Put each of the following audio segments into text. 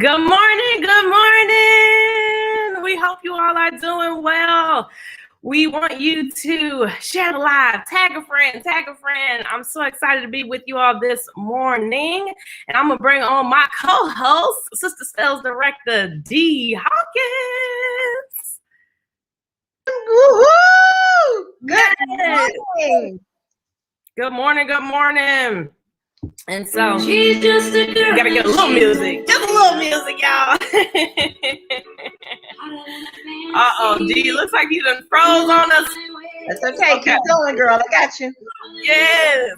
Good morning. Good morning. We hope you all are doing well. We want you to share the live, tag a friend, tag a friend. I'm so excited to be with you all this morning. And I'm going to bring on my co-host, Sister Sales Director, D. Hawkins. Woohoo! Good morning. Good morning. Good morning. And so we gotta get a little music. Just a little music, y'all. Uh-oh, D, looks like you done froze on us. That's okay. Keep going, girl. I got you. Yes.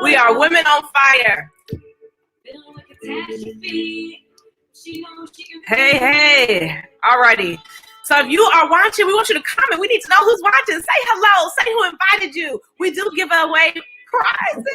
We are women on fire. Hey. Alrighty. So if you are watching, we want you to comment. We need to know who's watching. Say hello. Say who invited you. We do give away prizes.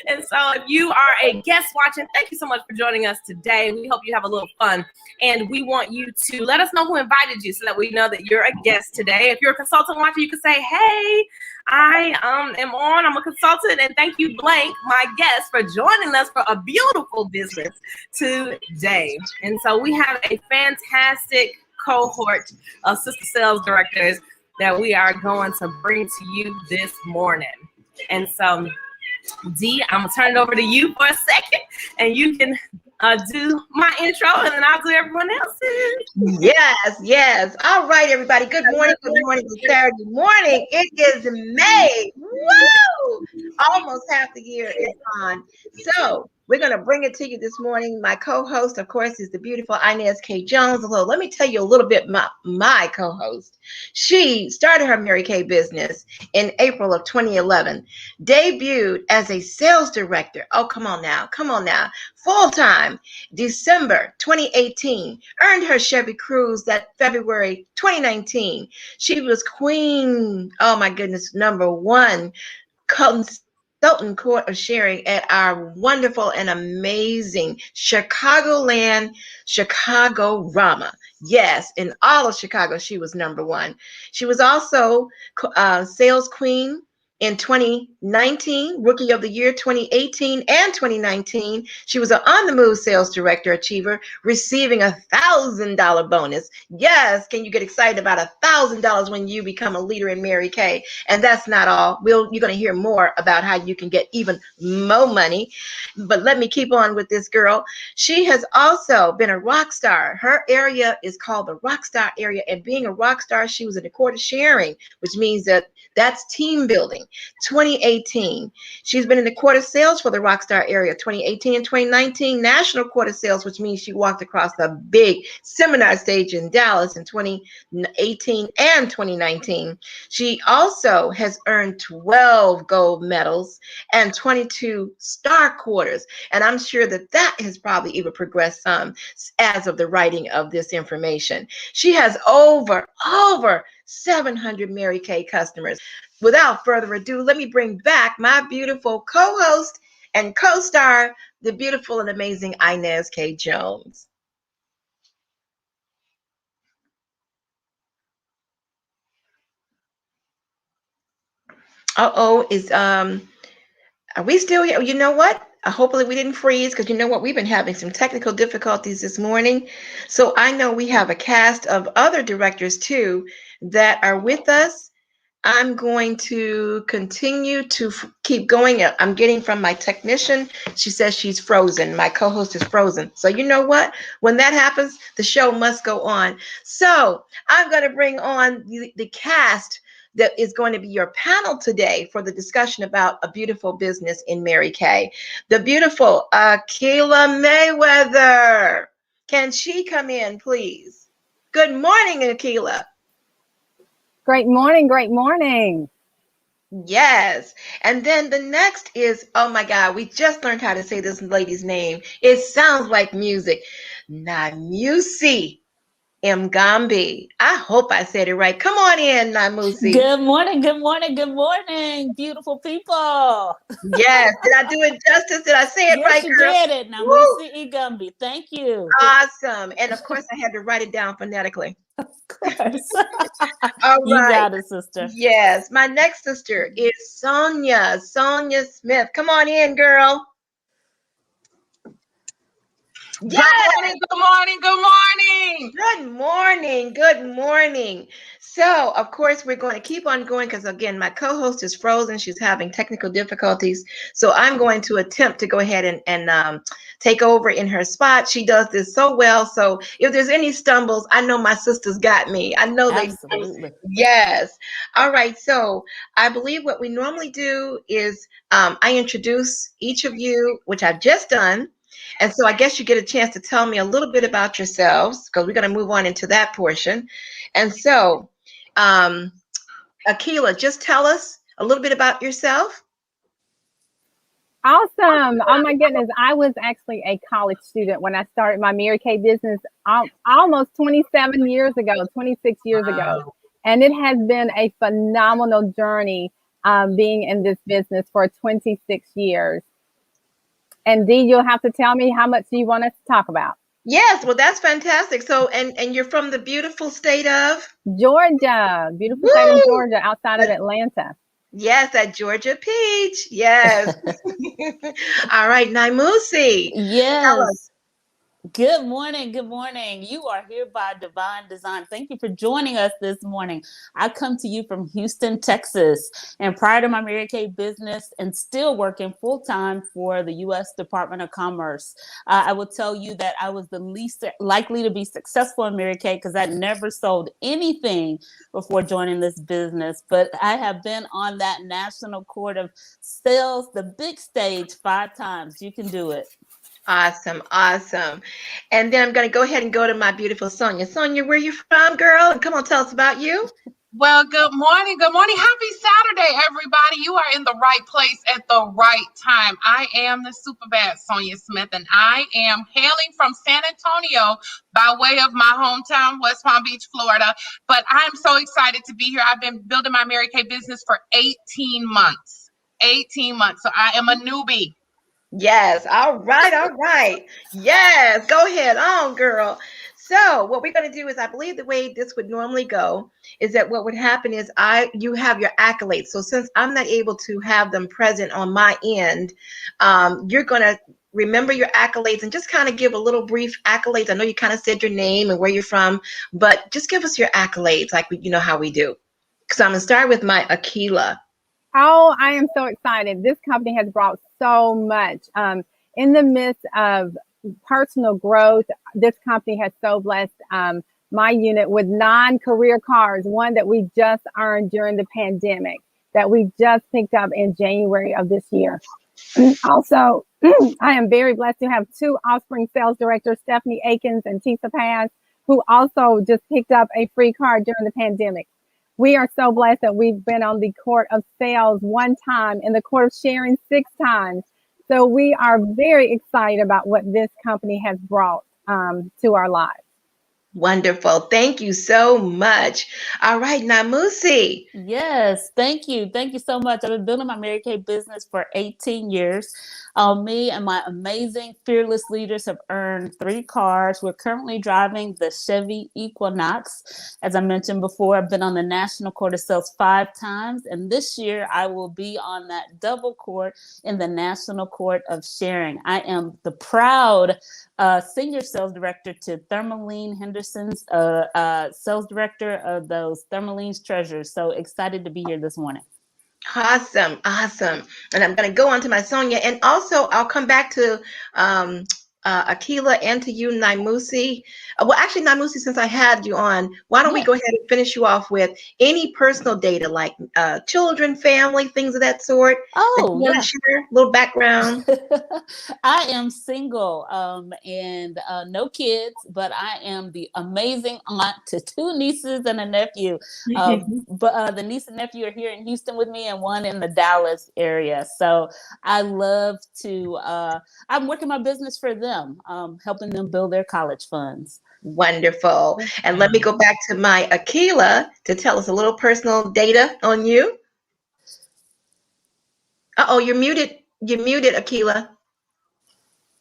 And so if you are a guest watching, thank you so much for joining us today. We hope you have a little fun. And we want you to let us know who invited you so that we know that you're a guest today. If you're a consultant watching, you can say, hey, I am on. I'm a consultant. And thank you, Blank, my guest, for joining us for a beautiful business today. And so we have a fantastic cohort of sister sales directors that we are going to bring to you this morning. And so, D, I'm going to turn it over to you for a second, and you can do my intro, and then I'll do everyone else's. Yes. All right, everybody. Good morning. Good Saturday morning. It is May. Woo! Almost half the year is on. So we're going to bring it to you this morning. My co-host, of course, is the beautiful Inez K. Jones. Although, let me tell you a little bit about my co-host. She started her Mary Kay business in April of 2011, debuted as a sales director. Oh, come on now. Full-time, December 2018, earned her Chevy Cruze that February 2019. She was queen, oh my goodness, number one consultant court of sharing at our wonderful and amazing Chicagoland, Chicago-Rama. Yes, in all of Chicago, she was number one. She was also sales queen in 2019, Rookie of the Year 2018 and 2019. She was an On the Move Sales Director Achiever, receiving $1,000 bonus. Yes, can you get excited about $1,000 when you become a leader in Mary Kay? And that's not all. You're going to hear more about how you can get even more money. But let me keep on with this girl. She has also been a rock star. Her area is called the rock star area. And being a rock star, she was in the court of sharing, which means that's team building. 2018. She's been in the court of sales for the Rockstar area. 2018 and 2019, national court of sales, which means she walked across the big seminar stage in Dallas in 2018 and 2019. She also has earned 12 gold medals and 22 star quarters. And I'm sure that has probably even progressed some as of the writing of this information. She has over 700 Mary Kay customers. Without further ado, let me bring back my beautiful co-host and co-star, the beautiful and amazing Inez K. Jones. Are we still here? You know what? Hopefully we didn't freeze, because you know what? We've been having some technical difficulties this morning. So I know we have a cast of other directors too that are with us. I'm going to continue to keep going. I'm getting from my technician. She says she's frozen. My co-host is frozen. So you know what? When that happens, the show must go on. So I'm going to bring on the cast that is going to be your panel today for the discussion about a beautiful business in Mary Kay. The beautiful Akila Mayweather. Can she come in, please? Good morning, Akila. Great morning. Yes. And then the next is, oh my God, we just learned how to say this lady's name. It sounds like music. Namusi Mgambi. I hope I said it right. Come on in, Namusi. Good morning, beautiful people. Yes. Did I do it justice? Did I say it right, Yes, you girl? did it. Namusi Mgambi. Thank you. Awesome. And of course, I had to write it down phonetically. Of course. All You right. got it, sister. Yes. My next sister is Sonia Smith. Come on in, girl. Yes. Good morning, good morning. Good morning. Good morning. So, of course, we're going to keep on going because, again, my co-host is frozen. She's having technical difficulties. So I'm going to attempt to go ahead and take over in her spot. She does this so well. So if there's any stumbles, I know my sisters got me. I know they do. Absolutely. Yes. All right. So I believe what we normally do is I introduce each of you, which I've just done. And so I guess you get a chance to tell me a little bit about yourselves because we're going to move on into that portion. And so, Akila, just tell us a little bit about yourself. Awesome. Oh my goodness. I was actually a college student when I started my Mary Kay business almost 27 years ago, 26 years ago. And it has been a phenomenal journey being in this business for 26 years. And Dee, you'll have to tell me how much you want us to talk about. Yes, well, that's fantastic. So, and you're from the beautiful state of Georgia, beautiful state of Georgia, outside of Atlanta. Yes, that Georgia peach. Yes. All right, Naimusi. Yes. Good morning. Good morning. You are here by Divine Design. Thank you for joining us this morning. I come to you from Houston, Texas. And prior to my Mary Kay business and still working full time for the U.S. Department of Commerce, I will tell you that I was the least likely to be successful in Mary Kay because I never sold anything before joining this business. But I have been on that national court of sales, the big stage, 5 times. You can do it. Awesome, awesome. And then I'm going to go ahead and go to my beautiful Sonia. Sonia, where you from, girl? And come on, tell us about you. Well, good morning. Good morning. Happy Saturday, everybody. You are in the right place at the right time. I am the super bad Sonia Smith, and I am hailing from San Antonio by way of my hometown, West Palm Beach, Florida. But I'm so excited to be here. I've been building my Mary Kay business for 18 months. 18 months. So I am a newbie. Yes. All right. All right. Yes. Go ahead on, girl. So what we're going to do is, I believe the way this would normally go is that what would happen is you have your accolades. So since I'm not able to have them present on my end, you're going to remember your accolades and just kind of give a little brief accolades. I know you kind of said your name and where you're from, but just give us your accolades like you know how we do. So I'm going to start with my Akila. Oh, I am so excited. This company has brought so much. In the midst of personal growth, this company has so blessed my unit with 9 career cars, one that we just earned during the pandemic that we just picked up in January of this year. Also, I am very blessed to have 2 Offspring sales directors, Stephanie Akins and Tisa Paz, who also just picked up a free car during the pandemic. We are so blessed that we've been on the court of sales 1 time and the court of sharing 6 times. So we are very excited about what this company has brought to our lives. Wonderful. Thank you so much. All right, Namusi. Yes, thank you. Thank you so much. I've been building my Mary Kay business for 18 years. Me and my amazing fearless leaders have earned 3 cars. We're currently driving the Chevy Equinox. As I mentioned before, I've been on the National Court of Sales 5 times. And this year I will be on that double court in the National Court of Sharing. I am the proud senior sales director to Thermaline Henderson's sales director of those Thermaline's treasures. So excited to be here this morning. Awesome. Awesome. And I'm going to go on to my Sonia. And also, I'll come back to Akila and to you, Naimusi. Well, actually, Naimusi, since I had you on, why don't we go ahead and finish you off with any personal data like children, family, things of that sort? Oh, yeah. Share a little background. I am single and no kids, but I am the amazing aunt to 2 nieces and a nephew. But the niece and nephew are here in Houston with me and one in the Dallas area. So I love to, I'm working my business for them, helping them build their college funds. Wonderful. And let me go back to my Akila to tell us a little personal data on you. Uh-oh, you're muted. You're muted, Akila.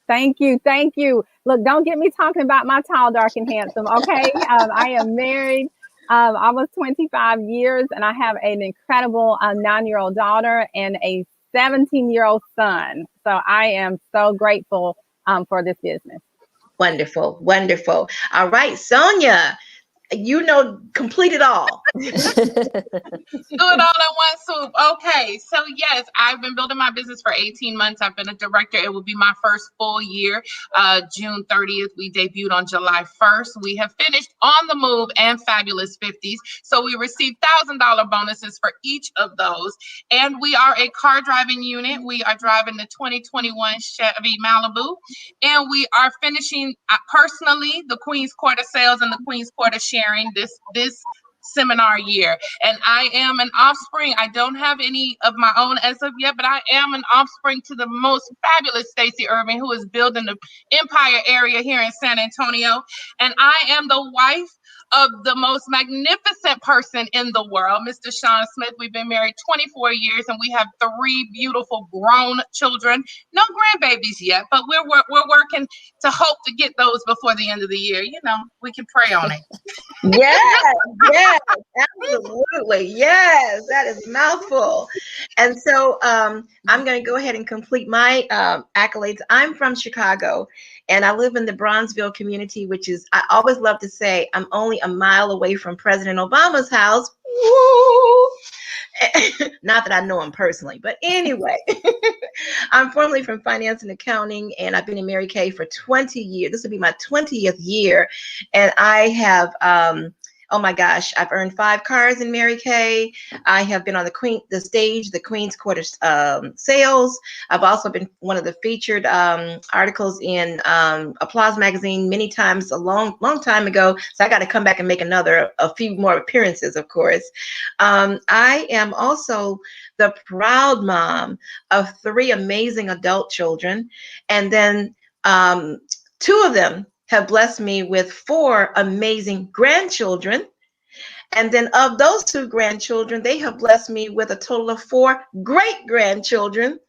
Thank you. Thank you. Look, don't get me talking about my tall, dark, and handsome, okay? I am married almost 25 years, and I have an incredible 9-year-old daughter and a 17-year-old son. So I am so grateful for this business. Wonderful, wonderful. All right, Sonia, complete it all. Do it all in one swoop. Okay, so yes, I've been building my business for 18 months. I've been a director. It will be my first full year. June 30th, we debuted on July 1st. We have finished On the Move and Fabulous 50s. So we received $1,000 bonuses for each of those. And we are a car driving unit. We are driving the 2021 Chevy Malibu. And we are finishing personally the Queen's Quarter sales and the Queen's Quarter sharing this seminar year. And I am an offspring. I don't have any of my own as of yet, but I am an offspring to the most fabulous Stacey Irving, who is building the Empire area here in San Antonio. And I am the wife of the most magnificent person in the world, Mr. Sean Smith. We've been married 24 years and we have 3 beautiful grown children. No grandbabies yet, but we're working to hope to get those before the end of the year. We can pray on it. Yes, absolutely. Yes, that is a mouthful. And so I'm going to go ahead and complete my accolades. I'm from Chicago and I live in the Bronzeville community, which is, I always love to say, I'm only a mile away from President Obama's house. Woo! Not that I know him personally, but anyway, I'm formerly from finance and accounting, and I've been in Mary Kay for 20 years. This will be my 20th year, and I have, oh my gosh, I've earned 5 cars in Mary Kay. I have been on the stage, the Queen's Quarter sales. I've also been one of the featured articles in Applause magazine many times, a long time ago. So I got to come back and make a few more appearances, of course. I am also the proud mom of 3 amazing adult children. And then 2 of them have blessed me with 4 amazing grandchildren. And then of those 2 grandchildren, they have blessed me with a total of 4 great-grandchildren.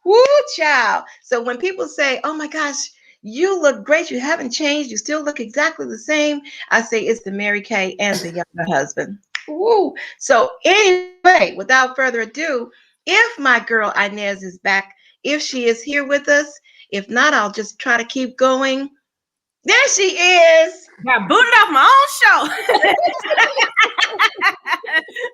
Woo, child. So when people say, oh my gosh, you look great, you haven't changed, you still look exactly the same, I say it's the Mary Kay and the younger husband. Woo. So anyway, without further ado, if my girl Inez is back, if she is here with us, if not, I'll just try to keep going. There she is. Got booted off my own show.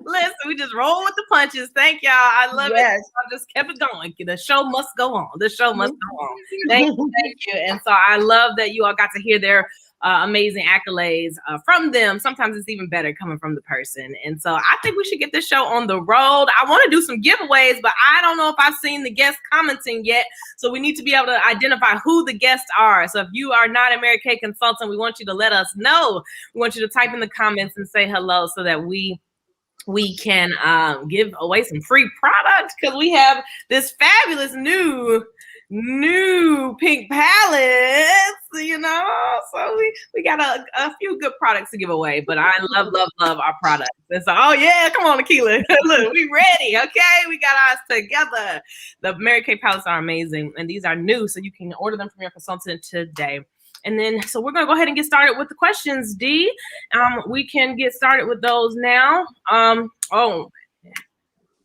Listen, we just roll with the punches. Thank y'all. I love it. I just kept it going. The show must go on. The show must go on. Thank you. And so I love that you all got to hear their amazing accolades from them. Sometimes it's even better coming from the person. And so I think we should get this show on the road. I want to do some giveaways, but I don't know if I've seen the guests commenting yet. So we need to be able to identify who the guests are. So if you are not a Mary Kay consultant, we want you to let us know. We want you to type in the comments and say hello so that we can give away some free products, because we have this fabulous new pink palettes, so we got a few good products to give away, but I love our products. And so, oh yeah, come on, Akila. Look, we ready, okay? We got ours together. The Mary Kay palettes are amazing, and these are new, so you can order them from your consultant today. And then, so we're going to go ahead and get started with the questions, Dee. We can get started with those now.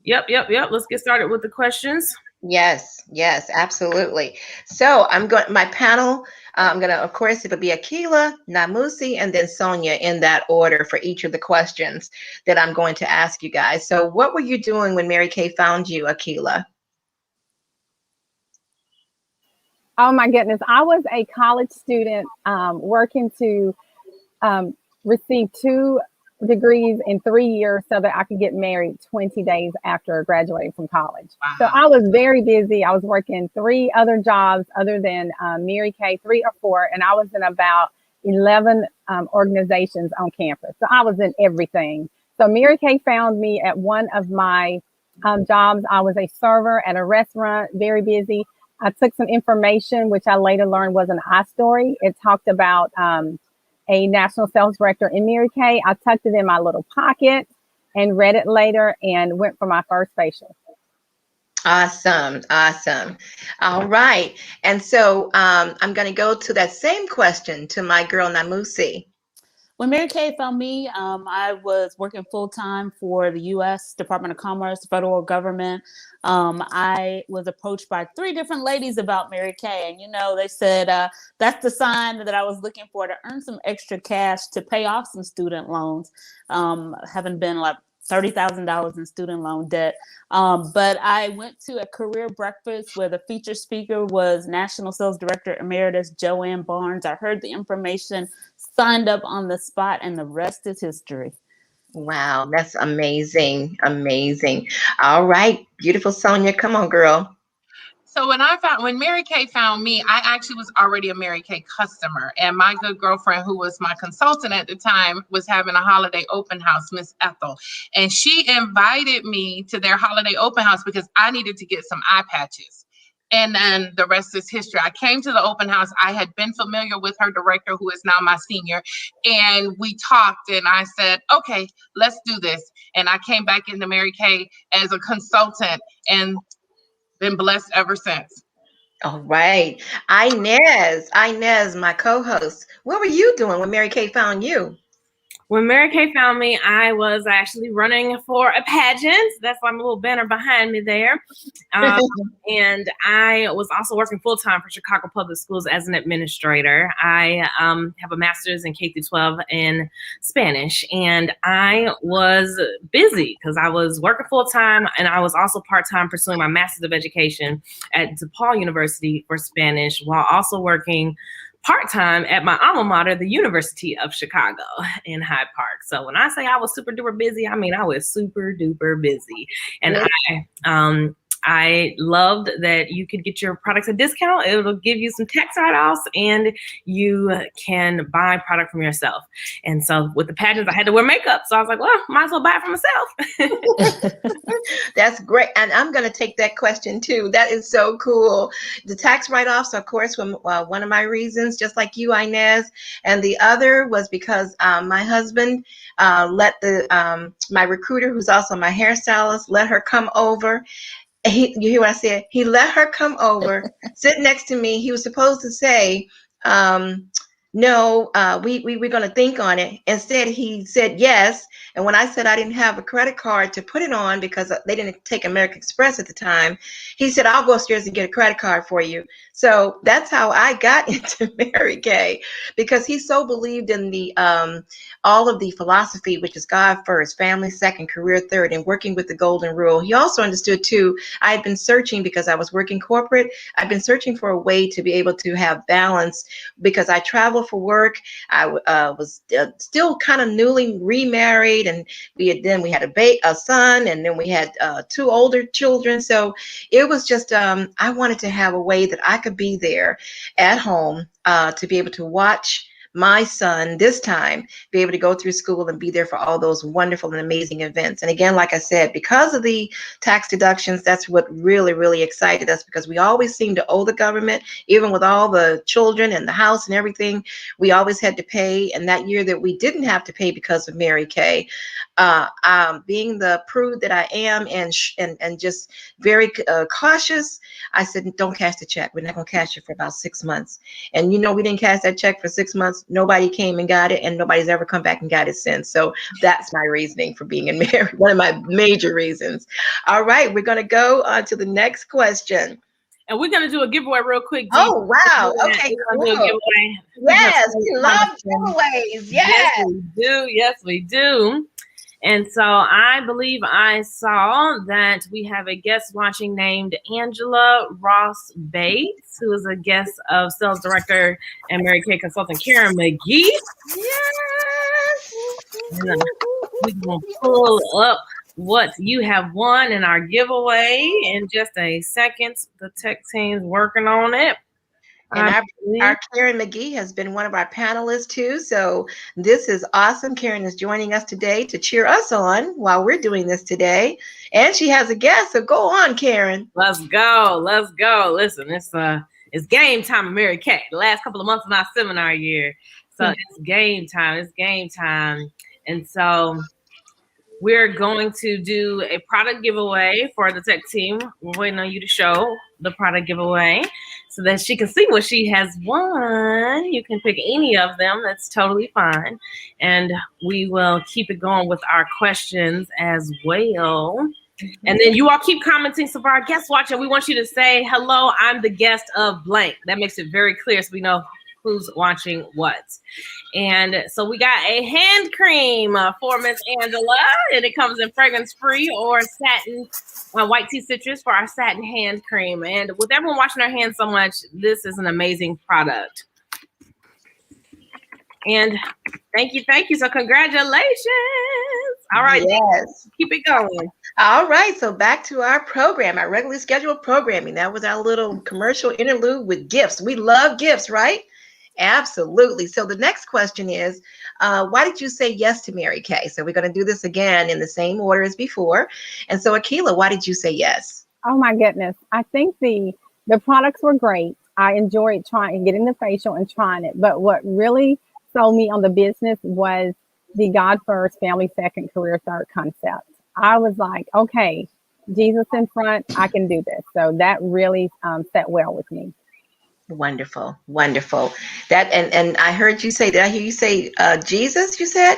Yep. Let's get started with the questions. Yes, absolutely. So my panel, I'm going to, of course, it'll be Akila, Namusi, and then Sonia in that order for each of the questions that I'm going to ask you guys. So what were you doing when Mary Kay found you, Akila? Oh my goodness. I was a college student working to receive 2 degrees in 3 years so that I could get married 20 days after graduating from college. Wow. So I was very busy. I was working 3 other jobs other than Mary Kay, 3 or 4, and I was in about 11 organizations on campus. So I was in everything. So Mary Kay found me at one of my jobs. I was a server at a restaurant, very busy. I took some information, which I later learned was an iStory. It talked about a national sales director in Mary Kay. I tucked it in my little pocket and read it later and went for my first facial. Awesome. All right. And so I'm going to go to that same question to my girl Namusi. When Mary Kay found me, I was working full-time for the U.S. Department of Commerce, federal government. I was approached by 3 different ladies about Mary Kay. And, they said that's the sign that I was looking for to earn some extra cash to pay off some student loans, having been like $30,000 in student loan debt. But I went to a career breakfast where the featured speaker was National Sales Director Emeritus Joanne Barnes. I heard the information, signed up on the spot, and the rest is history. Wow, that's amazing. Amazing. All right, beautiful Sonia. Come on, girl. So when Mary Kay found me, I actually was already a Mary Kay customer. And my good girlfriend, who was my consultant at the time, was having a holiday open house, Miss Ethel. And she invited me to their holiday open house because I needed to get some eye patches. And then the rest is history. I came to the open house. I had been familiar with her director, who is now my senior. And we talked and I said, okay, let's do this. And I came back into Mary Kay as a consultant and been blessed ever since. All right. Inez, my co-host. What were you doing when Mary Kay found you? When Mary Kay found me, I was actually running for a pageant. That's why I'm a little banner behind me there. And I was also working full-time for Chicago Public Schools as an administrator. I have a master's in K-12 in Spanish. And I was busy because I was working full-time and I was also part-time pursuing my Master's of Education at DePaul University for Spanish while also working part-time at my alma mater, the University of Chicago in Hyde Park. So when I say I was super duper busy, I mean I was super duper busy. And I loved that you could get your products a discount. It'll give you some tax write-offs and you can buy product from yourself. And so with the pageants, I had to wear makeup. So I was like, well, might as well buy it for myself. That's great. And I'm going to take that question too. That is so cool. The tax write-offs, of course, were one of my reasons, just like you, Inez. And the other was because my husband let my recruiter, who's also my hairstylist, let her come over. You hear what I said? He let her come over, sit next to me. He was supposed to say, no, we're going to think on it. Instead, he said yes. And when I said I didn't have a credit card to put it on because they didn't take American Express at the time, he said, I'll go upstairs and get a credit card for you. So that's how I got into Mary Kay, because he so believed in the all of the philosophy, which is God first, family second, career third, and working with the golden rule. He also understood too, I had been searching because I was working corporate. I've been searching for a way to be able to have balance because I traveled for work. I was still kind of newly remarried, and we had a son, and then we had 2 older children. So it was just I wanted to have a way that I could be there at home to be able to watch my son this time be able to go through school and be there for all those wonderful and amazing events. And again, like I said, because of the tax deductions, that's what really, really excited us, because we always seem to owe the government, even with all the children and the house and everything, we always had to pay. And that year that we didn't have to pay because of Mary Kay, being the prude that I am and just very cautious, I said, don't cash the check. We're not going to cash it for about 6 months. And we didn't cash that check for 6 months. Nobody came and got it, and nobody's ever come back and got it since. So that's my reasoning for being in marriage, one of my major reasons. All right, we're going to go on to the next question. And we're going to do a giveaway real quick. Oh, wow. Okay, cool. Yes, we love giveaways. Yes, we do. Yes, we do. And so I believe I saw that we have a guest watching named Angela Ross Bates, who is a guest of Sales Director and Mary Kay Consultant Karen McGee. Yes. And, we will pull up what you have won in our giveaway in just a second. The tech team's working on it. And our Karen McGee has been one of our panelists too. So this is awesome. Karen is joining us today to cheer us on while we're doing this today. And she has a guest. So go on, Karen. Let's go. Let's go. Listen, it's game time in Mary Kay. The last couple of months of our seminar year. So it's game time. It's game time. And so we're going to do a product giveaway for the tech team. We're waiting on you to show the product giveaway. so that she can see what she has won. You can pick any of them. That's totally fine. And we will keep it going with our questions as well. And then you all keep commenting. So for our guest watcher, we want you to say, hello, I'm the guest of blank. That makes it very clear so we know who's watching what. And so we got a hand cream for Miss Angela, and it comes in fragrance free or satin white tea citrus for our satin hand cream. And with everyone washing their hands so much, this is an amazing product. And thank you. So congratulations. All right. Yes. Keep it going. All right. So back to our program, our regularly scheduled programming. That was our little commercial interlude with gifts. We love gifts, right? Absolutely. So the next question is, why did you say yes to Mary Kay? So we're going to do this again in the same order as before. And so Akilah, why did you say yes? Oh my goodness. I think the products were great. I enjoyed getting the facial and trying it. But what really sold me on the business was the God first, family second, career third concept. I was like, okay, Jesus in front, I can do this. So that really sat well with me. Wonderful. That and I heard you say, did I hear you say Jesus, you said?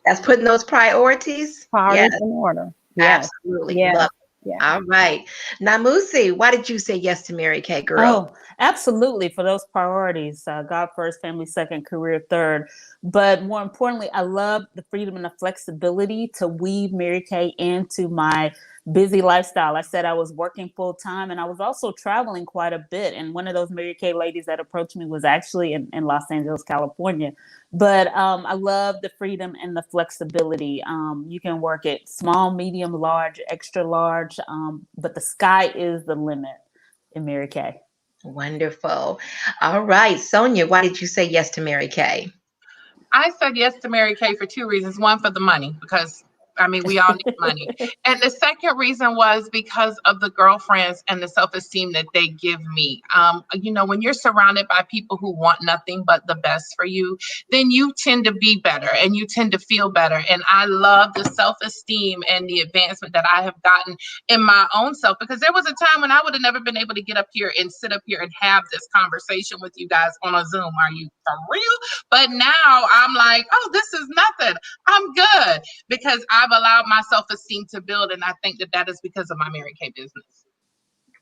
That's putting those priorities In order. Yes. Absolutely. Yes. Love it. Yes. All right. Namusi, why did you say yes to Mary Kay, girl? Oh, absolutely. For those priorities, God first, family second, career third. But more importantly, I love the freedom and the flexibility to weave Mary Kay into my busy lifestyle. I said I was working full time, and I was also traveling quite a bit. And one of those Mary Kay ladies that approached me was actually in Los Angeles, California. But I love the freedom and the flexibility. You can work it small, medium, large, extra large, but the sky is the limit in Mary Kay. Wonderful. All right. Sonia, why did you say yes to Mary Kay? I said yes to Mary Kay for two reasons. One, for the money, because I mean, we all need money. And the second reason was because of the girlfriends and the self-esteem that they give me. When you're surrounded by people who want nothing but the best for you, then you tend to be better and you tend to feel better. And I love the self-esteem and the advancement that I have gotten in my own self, because there was a time when I would have never been able to get up here and sit up here and have this conversation with you guys on a Zoom. Are you for real? But now I'm like, oh, this is nothing. I'm good, because I've allowed my self-esteem to build, and I think that is because of my Mary Kay business.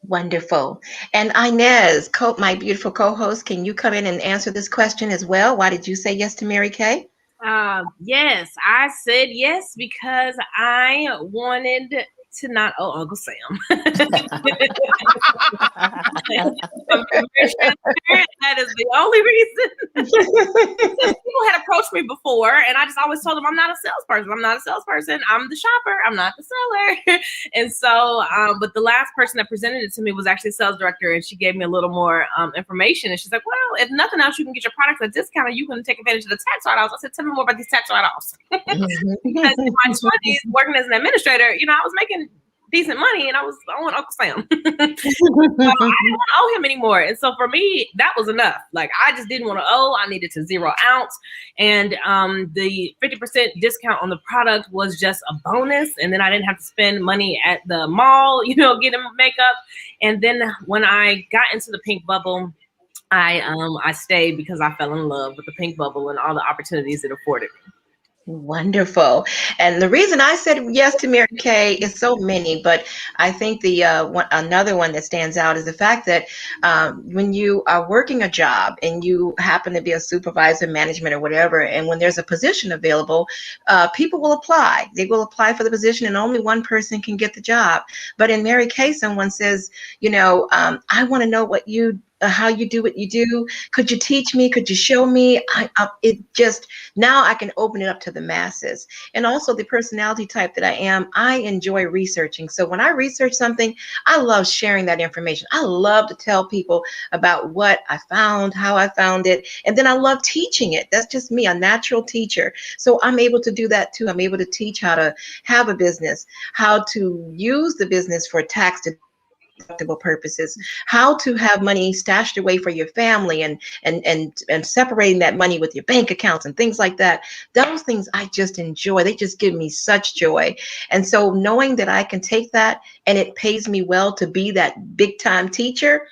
Wonderful. And Inez, my beautiful co-host, can you come in and answer this question as well? Why did you say yes to Mary Kay? Yes, I said yes because I wanted to not owe Uncle Sam. I'm very transparent. That is the only reason. People had approached me before, and I just always told them I'm not a salesperson. I'm the shopper. I'm not the seller. And so, but the last person that presented it to me was actually a sales director, and she gave me a little more information. And she's like, well, if nothing else, you can get your products at a discount, and you can take advantage of the tax write-offs. I said, tell me more about these tax write-offs. Because in my 20s, working as an administrator, I was making decent money, and I was owing Uncle Sam. So I didn't want to owe him anymore. And so for me, that was enough. Like, I just didn't want to owe. I needed to zero out. And the 50% discount on the product was just a bonus. And then I didn't have to spend money at the mall, getting makeup. And then when I got into the pink bubble, I stayed because I fell in love with the pink bubble and all the opportunities it afforded me. Wonderful. And the reason I said yes to Mary Kay is so many, but I think another one that stands out is the fact that when you are working a job and you happen to be a supervisor, management, or whatever, and when there's a position available, people will apply. They will apply for the position, and only one person can get the job. But in Mary Kay, someone says, I want to know how you do what you do. Could you teach me? Could you show me? Now I can open it up to the masses. And also the personality type that I am, I enjoy researching. So when I research something, I love sharing that information. I love to tell people about what I found, how I found it. And then I love teaching it. That's just me, a natural teacher. So I'm able to do that too. I'm able to teach how to have a business, how to use the business for tax deductible purposes, how to have money stashed away for your family, and separating that money with your bank accounts and things like that. Those things I just enjoy. They just give me such joy. And so knowing that I can take that and it pays me well to be that big time teacher,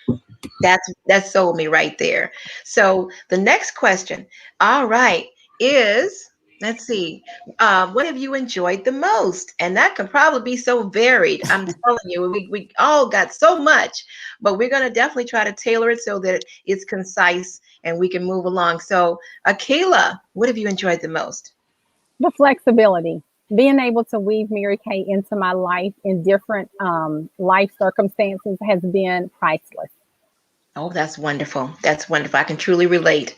That sold me right there. So the next question, all right, is, let's see, what have you enjoyed the most? And that can probably be so varied. I'm telling you, we all got so much, but we're going to definitely try to tailor it so that it's concise and we can move along. So, Akila, what have you enjoyed the most? The flexibility, being able to weave Mary Kay into my life in different life circumstances has been priceless. Oh, that's wonderful. That's wonderful. I can truly relate.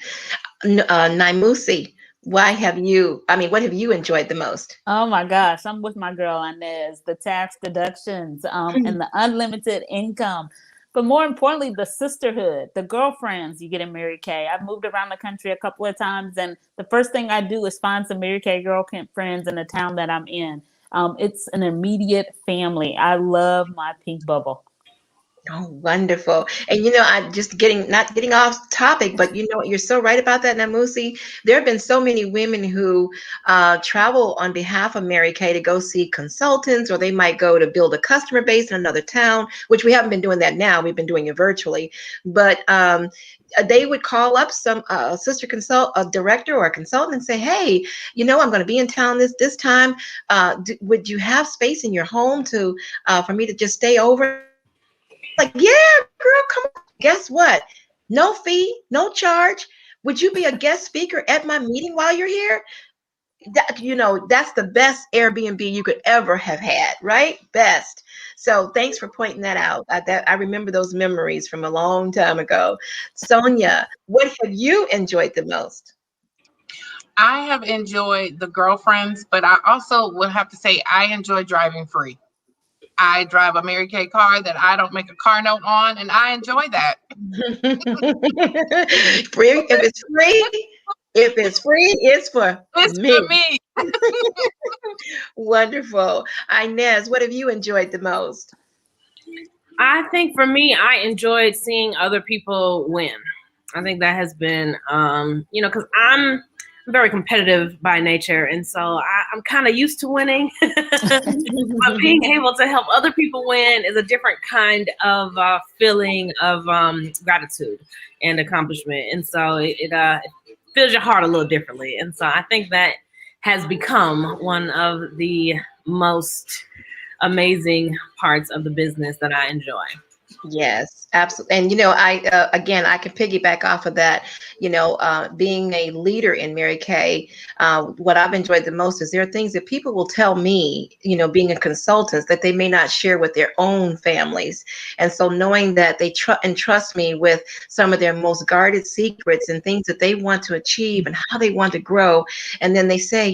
Naimusi, what have you enjoyed the most? Oh my gosh, I'm with my girl Inez. The tax deductions, and the unlimited income, but more importantly, the sisterhood, the girlfriends you get in Mary Kay. I've moved around the country a couple of times, and the first thing I do is find some Mary Kay girl friends in the town that I'm in. It's an immediate family. I love my pink bubble. Oh, wonderful. And I'm just not getting off topic, but you're so right about that, Namusi. There have been so many women who travel on behalf of Mary Kay to go see consultants, or they might go to build a customer base in another town, which we haven't been doing that now. We've been doing it virtually. But they would call up some sister a director or a consultant and say, hey, I'm going to be in town this time. Would you have space in your home for me to just stay over? Like, yeah, girl, come on. Guess what? No fee, no charge. Would you be a guest speaker at my meeting while you're here? That's the best Airbnb you could ever have had, right? Best. So thanks for pointing that out. I remember those memories from a long time ago. Sonia, what have you enjoyed the most? I have enjoyed the girlfriends, but I also will have to say I enjoy driving free. I drive a Mary Kay car that I don't make a car note on, and I enjoy that. Free, if it's free, it's for It's me. for me. Wonderful. Inez, what have you enjoyed the most? I think for me, I enjoyed seeing other people win. I think that has been, because I'm very competitive by nature, and so I'm kind of used to winning. But being able to help other people win is a different kind of feeling of gratitude and accomplishment, and so it fills your heart a little differently. And so I think that has become one of the most amazing parts of the business that I enjoy. Yes, absolutely. And I can piggyback off of that. Being a leader in Mary Kay, what I've enjoyed the most is there are things that people will tell me, being a consultant, that they may not share with their own families. And so knowing that they entrust me with some of their most guarded secrets and things that they want to achieve and how they want to grow. And then they say,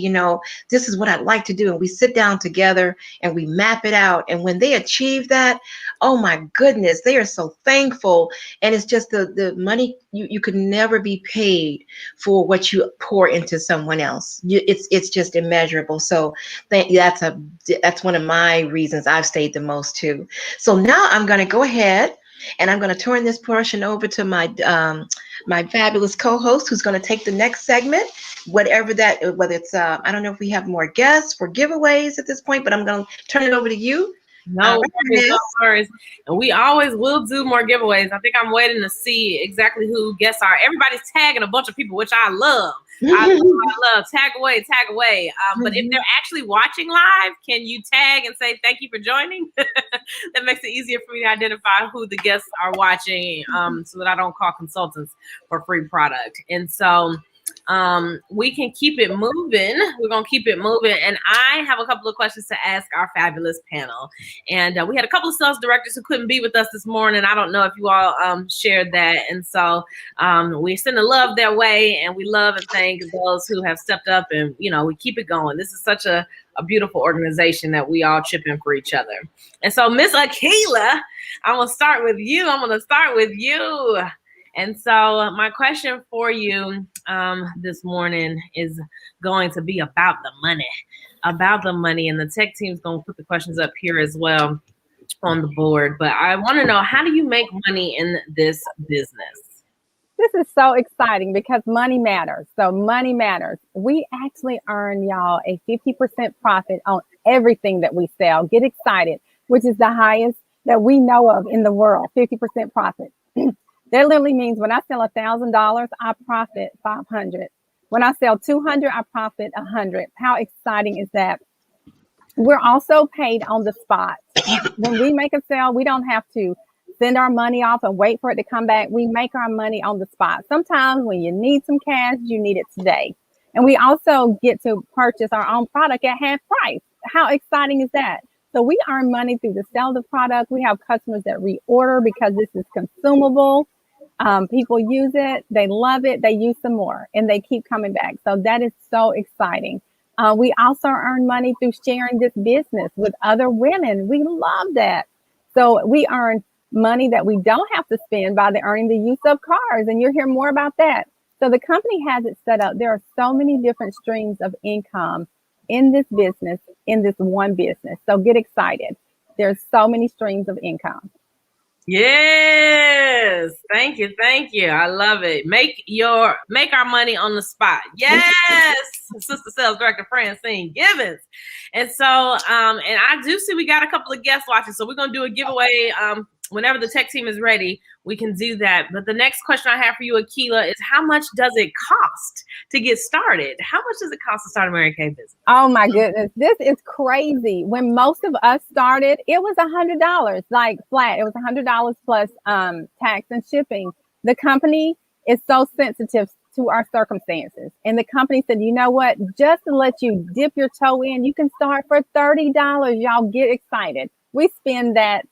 this is what I'd like to do. And we sit down together and we map it out. And when they achieve that, oh my goodness, they are so thankful. And it's just the money, you could never be paid for what you pour into someone else. It's just immeasurable. So that's one of my reasons I've stayed the most too. So now I'm going to go ahead and I'm going to turn this portion over to my fabulous co-host, who's going to take the next segment, whether it's I don't know if we have more guests for giveaways at this point, but I'm going to turn it over to you. No worries. And we always will do more giveaways. I think I'm waiting to see exactly who guests are. Everybody's tagging a bunch of people, which I love. I love tag away. But if they're actually watching live, can you tag and say thank you for joining? That makes it easier for me to identify who the guests are watching, so that I don't call consultants for free product. And so we can keep it moving. We're going to keep it moving. And I have a couple of questions to ask our fabulous panel. And we had a couple of sales directors who couldn't be with us this morning. I don't know if you all shared that. And so we send the love their way, and we love and thank those who have stepped up, and, we keep it going. This is such a beautiful organization that we all chip in for each other. And so Miss Akila, I'm going to start with you. And so my question for you this morning is going to be about the money. And the tech team's going to put the questions up here as well on the board. But I want to know, how do you make money in this business? This is so exciting because money matters. So money matters. We actually earn, y'all, a 50% profit on everything that we sell. Get excited, which is the highest that we know of in the world, 50% profit. That literally means when I sell $1,000, I profit 500. When I sell 200, I profit 100. How exciting is that? We're also paid on the spot. When we make a sale, we don't have to send our money off and wait for it to come back. We make our money on the spot. Sometimes when you need some cash, you need it today. And we also get to purchase our own product at half price. How exciting is that? So we earn money through the sale of the product. We have customers that reorder because this is consumable. People use it, they love it, they use some more, and they keep coming back. So that is so exciting. We also earn money through sharing this business with other women. We love that. So we earn money that we don't have to spend by the earning the use of cars, and you'll hear more about that. So the company has it set up. There are so many different streams of income in this business, in this one business. So get excited. There's so many streams of income. Yes. Thank you. Thank you. I love it. Make our money on the spot. Yes. Sister Sales Director Francine Givens. And so, and I do see we got a couple of guests watching. So we're going to do a giveaway. Whenever the tech team is ready, we can do that. But the next question I have for you, Akila, is how much does it cost to get started? How much does it cost to start a Mary Kay business? Oh my goodness, this is crazy. When most of us started, it was $100, like flat. It was $100 plus tax and shipping. The company is so sensitive to our circumstances. And the company said, you know what, just to let you dip your toe in, you can start for $30. Y'all get excited. We spend that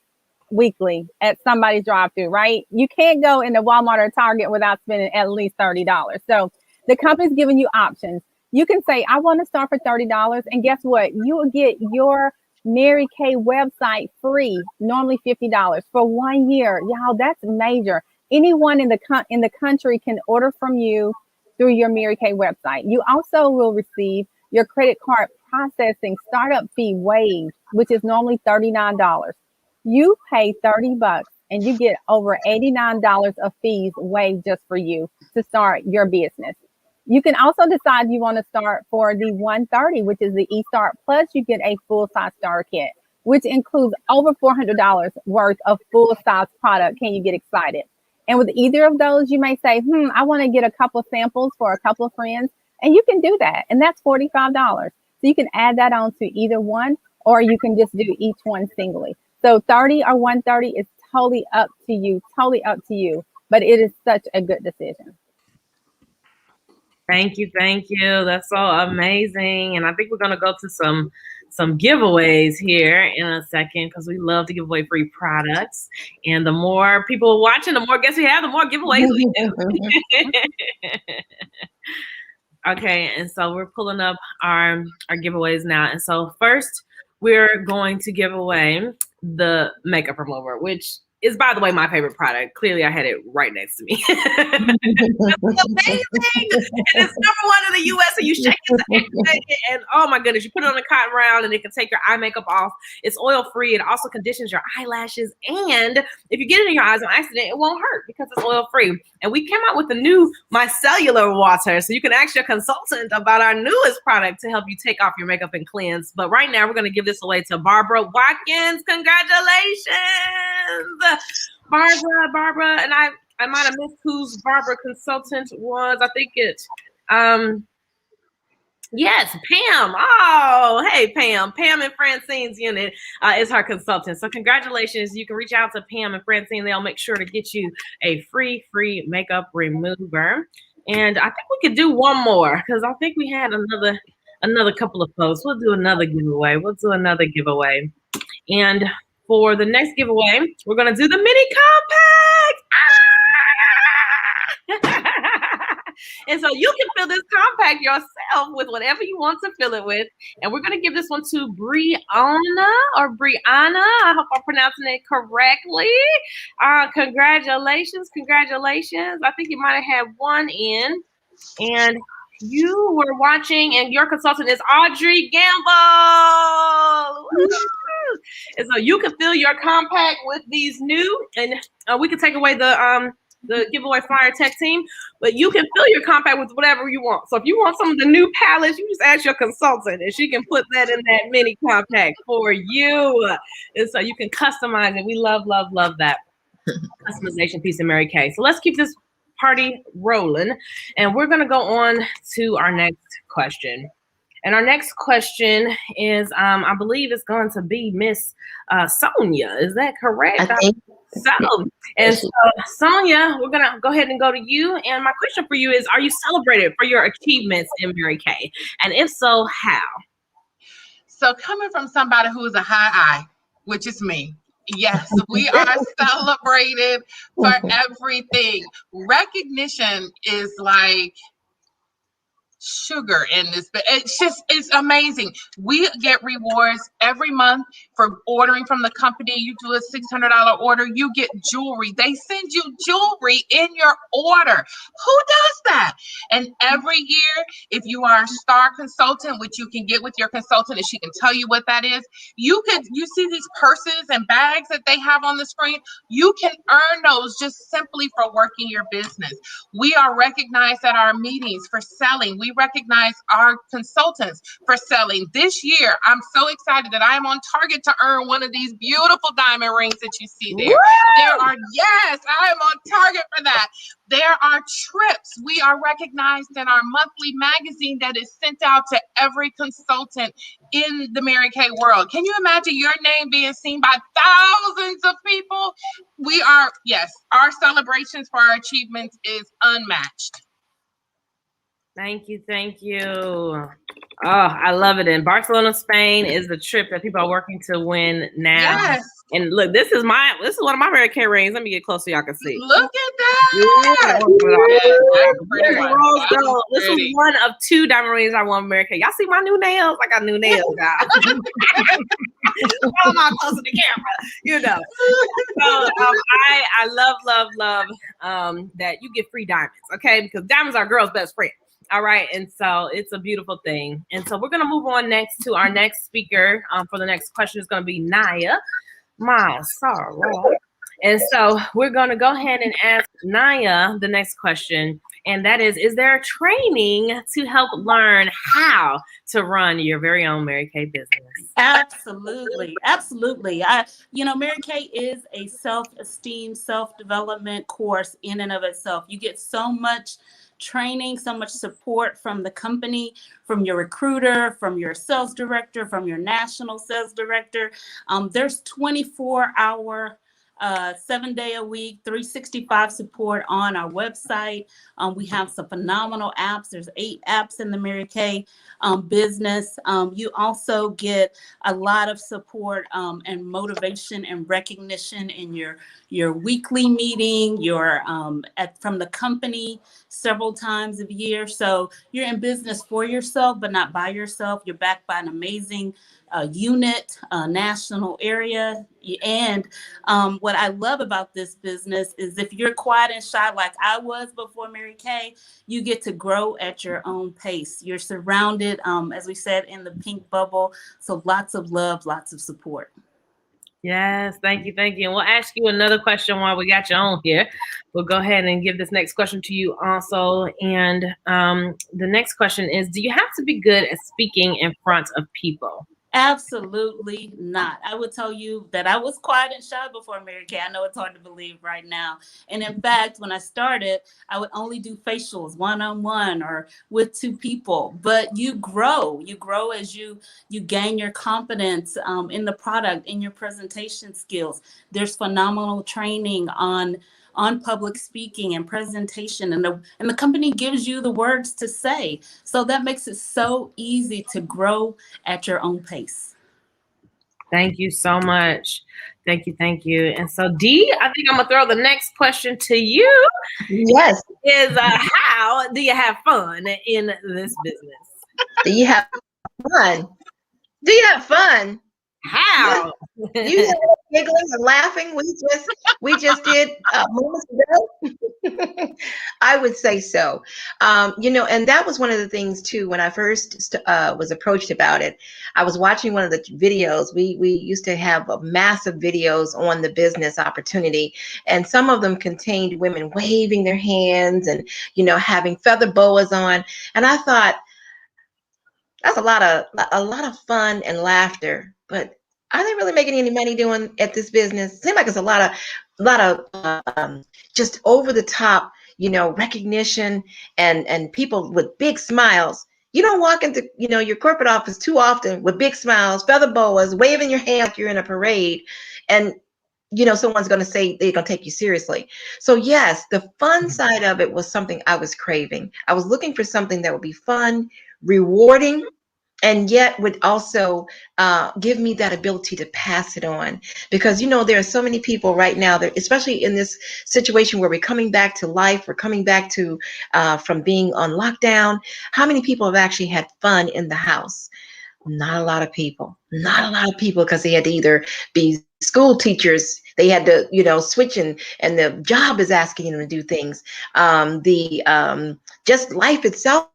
weekly at somebody's drive-through, right? You can't go into Walmart or Target without spending at least $30. So the company's giving you options. You can say, I want to start for $30. And guess what? You will get your Mary Kay website free, normally $50 for 1 year. Y'all, that's major. Anyone in the country can order from you through your Mary Kay website. You also will receive your credit card processing startup fee waived, which is normally $39. You pay $30 and you get over $89 of fees waived just for you to start your business. You can also decide you want to start for the $130, which is the eStart Plus. You get a full-size starter kit, which includes over $400 worth of full-size product. Can you get excited? And with either of those, you may say, I want to get a couple of samples for a couple of friends. And you can do that. And that's $45. So you can add that on to either one, or you can just do each one singly. So 30 or 130 is totally up to you, but it is such a good decision. Thank you. Thank you. That's so amazing. And I think we're going to go to some giveaways here in a second because we love to give away free products. And the more people watching, the more guests we have, the more giveaways we do. Okay. And so we're pulling up our giveaways now. And so first, we're going to give away the makeup remover, which is, by the way, my favorite product. Clearly, I had it right next to me. It's amazing. And it's #1 in the U.S. And you shake it, and oh my goodness, you put it on a cotton round, and it can take your eye makeup off. It's oil-free. It also conditions your eyelashes. And if you get it in your eyes on accident, it won't hurt because it's oil-free. And we came out with the new micellar water. So you can ask your consultant about our newest product to help you take off your makeup and cleanse. But right now, we're going to give this away to Barbara Watkins. Congratulations. Barbara, and I might have missed whose Barbara consultant was. I think yes, Pam. Oh, hey, Pam. Pam and Francine's unit is her consultant. So congratulations. You can reach out to Pam and Francine. They'll make sure to get you a free makeup remover. And I think we could do one more because I think we had another couple of posts. We'll do another giveaway. And for the next giveaway, we're going to do the mini compact. And so you can fill this compact yourself with whatever you want to fill it with. And we're going to give this one to Brianna. I hope I'm pronouncing it correctly. Congratulations. I think you might have had one in. And you were watching, and your consultant is Audrey Gamble. And so you can fill your compact with these new, and we can take away the giveaway flyer tech team, but you can fill your compact with whatever you want. So if you want some of the new palettes, you just ask your consultant and she can put that in that mini compact for you. And so you can customize it. We love that. customization piece in Mary Kay. So let's keep this party rolling. And we're going to go on to our next question. And our next question is, I believe it's going to be Miss Sonia. Is that correct? I think So, Sonia, we're going to go ahead and go to you. And my question for you is, are you celebrated for your achievements in Mary Kay? And if so, how? So coming from somebody who is a high I, which is me, yes, we are celebrated for everything. Recognition is like sugar in this, but it's amazing. We get rewards every month for ordering from the company. You do a $600 order, you get jewelry. They send you jewelry in your order. Who does that? And every year, if you are a star consultant, which you can get with your consultant, and she can tell you what that is, you see these purses and bags that they have on the screen. You can earn those just simply for working your business. We are recognized at our meetings for selling. We recognize our consultants for selling. This year, I'm so excited that I am on target to earn one of these beautiful diamond rings that you see there. Yes, I am on target for that. There are trips. We are recognized in our monthly magazine that is sent out to every consultant in the Mary Kay world. Can you imagine your name being seen by thousands of people? We are, yes, our celebrations for our achievements is unmatched. Thank you. Thank you. Oh, I love it. And Barcelona, Spain is the trip that people are working to win now. Yes. And look, this is one of my Mary Kay rings. Let me get close so y'all can see. Look at that. Yeah. This is Pretty. one of 2 diamond rings I won Mary Kay. Y'all see my new nails? I got new nails, guys. I'm all close to the camera, you know. So I love that you get free diamonds, okay? Because diamonds are a girl's best friend. All right, and so it's a beautiful thing. And so we're gonna move on next to our next speaker. For the next question is gonna be Naya. My sorrow. And so we're gonna go ahead and ask Naya the next question, and that is there a training to help learn how to run your very own Mary Kay business? Absolutely. Mary Kay is a self-esteem, self-development course in and of itself. You get so much training, so much support from the company, from your recruiter, from your sales director, from your national sales director. There's 24-hour 7-day-a-week, 365 support on our website. We have some phenomenal apps. There's 8 apps in the Mary Kay business. You also get a lot of support and motivation and recognition in your weekly meeting, from the company several times a year. So you're in business for yourself, but not by yourself. You're backed by an amazing unit, national area. And what I love about this business is if you're quiet and shy like I was before Mary Kay, you get to grow at your own pace. You're surrounded, as we said, in the pink bubble. So lots of love, lots of support. Yes, thank you. And we'll ask you another question while we got you on here. We'll go ahead and give this next question to you also. And the next question is, do you have to be good at speaking in front of people? Absolutely not. I would tell you that I was quiet and shy before Mary Kay. I know it's hard to believe right now. And in fact, when I started, I would only do facials one-on-one or with 2 people. But you grow as you gain your confidence in the product, in your presentation skills. There's phenomenal training on public speaking and presentation, and the company gives you the words to say. So that makes it so easy to grow at your own pace. Thank you so much. Thank you. And so Dee, I think I'm gonna throw the next question to you. Yes. Is how do you have fun in this business? Do you have fun? How? You have giggling and laughing. We just did moments ago. I would say so. And that was one of the things too. When I first was approached about it, I was watching one of the videos. We used to have massive videos on the business opportunity, and some of them contained women waving their hands and having feather boas on. And I thought, that's a lot of fun and laughter, but are they really making any money doing at this business? Seems like it's a lot of just over the top, recognition and people with big smiles. You don't walk into, your corporate office too often with big smiles, feather boas, waving your hand like you're in a parade, and someone's going to say they're going to take you seriously. So yes, the fun side of it was something I was craving. I was looking for something that would be fun, rewarding, and yet would also give me that ability to pass it on. Because there are so many people right now that, especially in this situation where we're coming back to life, we're coming back to from being on lockdown. How many people have actually had fun in the house? Not a lot of people. Not a lot of people, because they had to either be school teachers, they had to switch, and the job is asking them to do things. The Just life itself.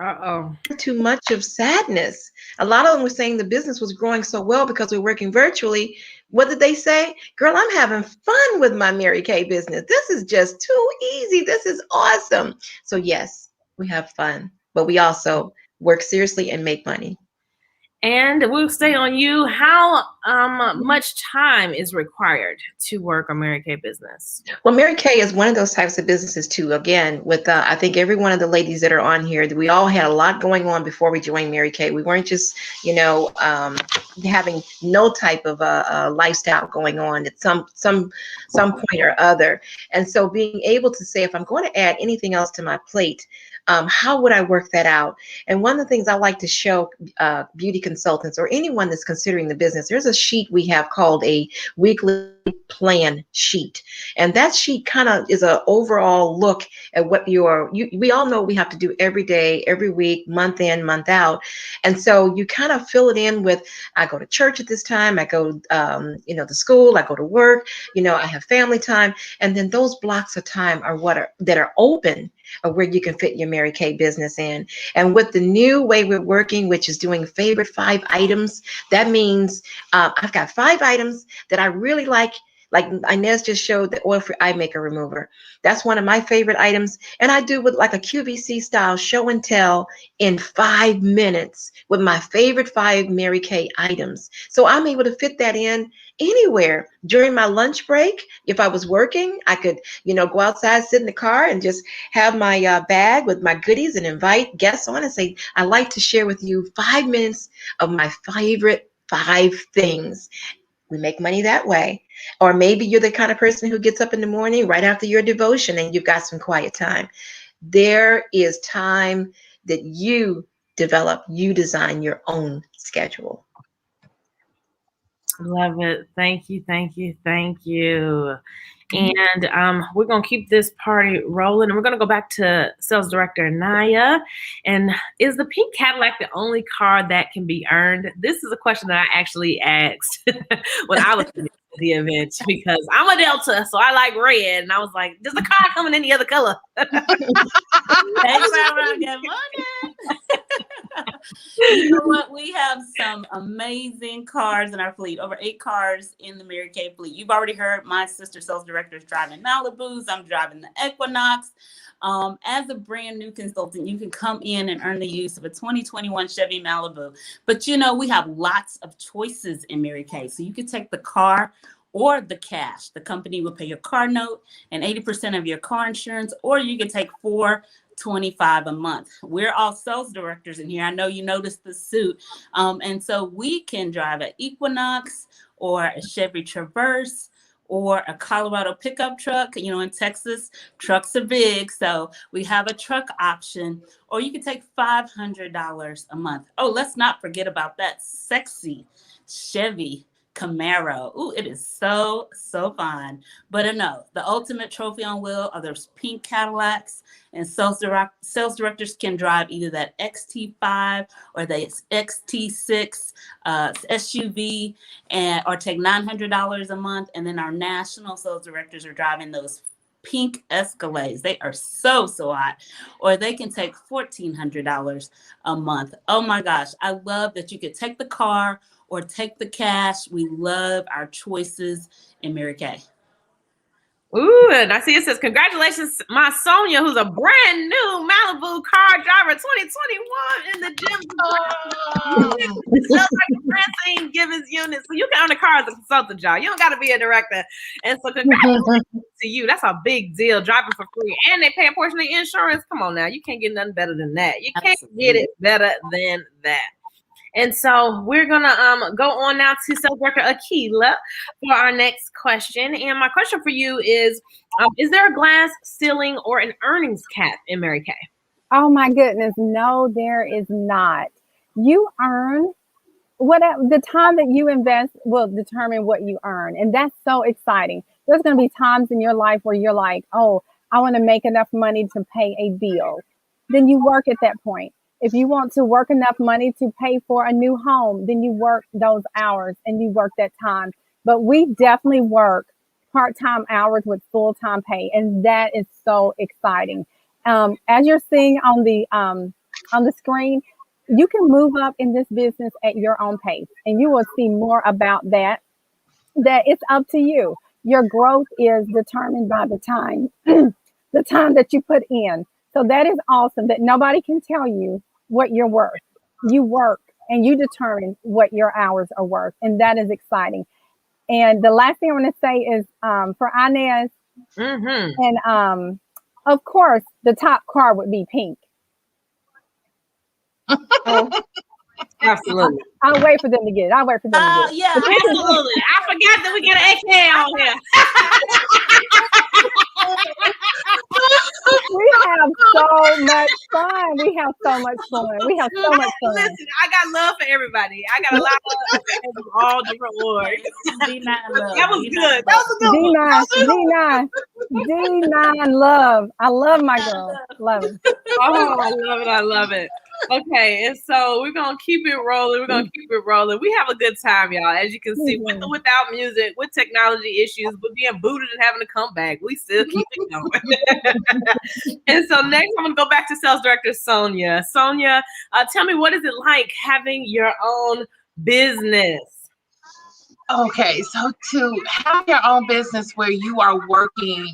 Uh-oh. Too much of sadness. A lot of them were saying the business was growing so well because we're working virtually. What did they say? Girl, I'm having fun with my Mary Kay business. This is just too easy. This is awesome. So yes, we have fun, but we also work seriously and make money. And we'll stay on you. How much time is required to work a Mary Kay business? Well, Mary Kay is one of those types of businesses too. Again, with I think every one of the ladies that are on here, we all had a lot going on before we joined Mary Kay. We weren't just, having no type of lifestyle going on at some point or other. And so being able to say, if I'm going to add anything else to my plate, how would I work that out? And one of the things I like to show beauty consultants or anyone that's considering the business, there's a sheet we have called a weekly plan sheet. And that sheet kind of is an overall look at what we all know we have to do every day, every week, month in, month out. And so you kind of fill it in with, I go to church at this time, I go, to school, I go to work, I have family time. And then those blocks of time are that are open, or where you can fit your Mary Kay business in. And with the new way we're working, which is doing favorite 5 items, that means I've got 5 items that I really like. Like Inez just showed, the oil-free eye maker remover. That's one of my favorite items. And I do with like a QVC style show and tell in 5 minutes with my favorite 5 Mary Kay items. So I'm able to fit that in anywhere. During my lunch break, if I was working, I could, go outside, sit in the car, and just have my bag with my goodies and invite guests on and say, I'd like to share with you 5 minutes of my favorite 5 things. We make money that way. Or maybe you're the kind of person who gets up in the morning right after your devotion and you've got some quiet time. There is time that you develop, you design your own schedule. Love it. Thank you, thank you, thank you. And we're going to keep this party rolling. And we're going to go back to Sales Director Naya. And is the pink Cadillac the only car that can be earned? This is a question that I actually asked when I was at the event, because I'm a Delta, so I like red. And I was like, does the car come in any other color? Thanks for having good morning. You know what? We have some amazing cars in our fleet. Over 8 cars in the Mary Kay fleet. You've already heard my sister sales director is driving Malibus. I'm driving the Equinox. As a brand new consultant, you can come in and earn the use of a 2021 Chevy Malibu. But we have lots of choices in Mary Kay. So you can take the car or the cash. The company will pay your car note and 80% of your car insurance, or you can take $425 a month. We're all sales directors in here. I know you noticed the suit. And so we can drive an Equinox or a Chevy Traverse or a Colorado pickup truck. In Texas, trucks are big. So we have a truck option, or you can take $500 a month. Oh, let's not forget about that sexy Chevy Camaro. Ooh, it is so fun. But no, the ultimate trophy on wheel are those pink Cadillacs, and sales directors can drive either that XT5 or the XT6 SUV, or take $900 a month. And then our national sales directors are driving those pink Escalades. They are so hot. Or they can take $1,400 a month. Oh my gosh, I love that you could take the car or take the cash. We love our choices in Mary Kay. Ooh, and I see it says, congratulations, my Sonia, who's a brand new Malibu car driver, 2021 in the gym. Just like Francine Gibbons unit. So you can earn a car as a consultant job. You don't got to be a director. And so congratulations to you. That's a big deal, driving for free. And they pay a portion of the insurance. Come on now. You can't get nothing better than that. You can't get it better than that. And so we're going to go on now to Sales Director Akila for our next question. And my question for you is there a glass ceiling or an earnings cap in Mary Kay? Oh my goodness. No, there is not. You earn the time that you invest will determine what you earn. And that's so exciting. There's going to be times in your life where you're like, oh, I want to make enough money to pay a bill. Then you work at that point. If you want to work enough money to pay for a new home, then you work those hours and you work that time. But we definitely work part-time hours with full-time pay. And that is so exciting. As you're seeing on the screen, you can move up in this business at your own pace, and you will see more about that it's up to you. Your growth is determined by the time, the time that you put in. So that is awesome that nobody can tell you what you're worth. You work and you determine what your hours are worth. And that is exciting. And the last thing I want to say is for Inez, and of course, the top car would be pink. Absolutely. I'll wait for them to get it. Yeah, absolutely. I forgot that we get an AK on here. We have so much fun. Listen, I got love for everybody. I got a lot of love for all different orgs. That was good. That was a good one. D9 love. I love my girl. Love it. Oh, I love it. Okay, and so we're gonna keep it rolling. We have a good time, y'all. As you can see, with or without music, with technology issues, with being booted and having to come back, we still keep it going. And so next, I'm gonna go back to Sales Director Sonia. Sonia, tell me, what is it like having your own business? Okay, so to have your own business where you are working